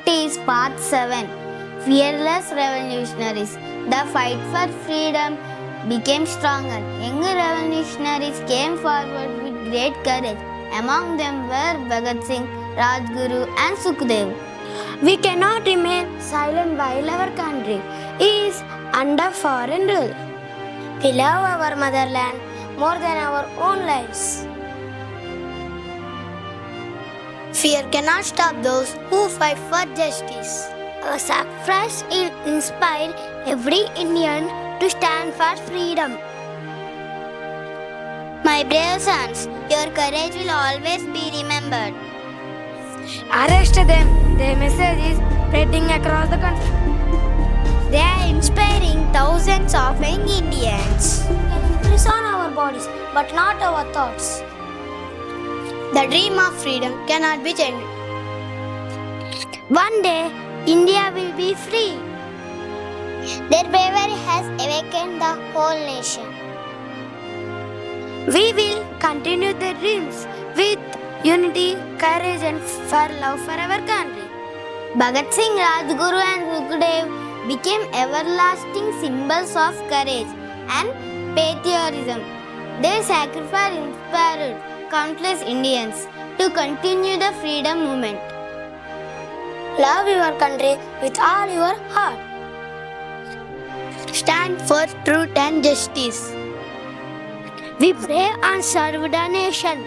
is Part 7. Fearless Revolutionaries. The fight for freedom became stronger. Young revolutionaries came forward with great courage. Among them were Bhagat Singh, Rajguru and Sukhdev. We cannot remain silent while our country is under foreign rule. We love our motherland more than our own lives. Fear cannot stop those who fight for justice. Our sacrifice inspired every Indian to stand for freedom. My brave sons, your courage will always be remembered. Arrest them. Their message is spreading across the country. They are inspiring thousands of young Indians. Press on our bodies, but not our thoughts. The dream of freedom cannot be changed. One day, India will be free. Their bravery has awakened the whole nation. We will continue their dreams with unity, courage and love for our country. Bhagat Singh, Rajguru and Sukhdev became everlasting symbols of courage and patriotism. Their sacrifice inspired countless Indians to continue the freedom movement. Love your country with all your heart. Stand for truth and justice. We pray and serve the nation.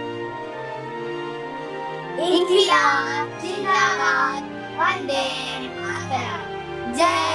India Zindabad, Vande Mataram. Jai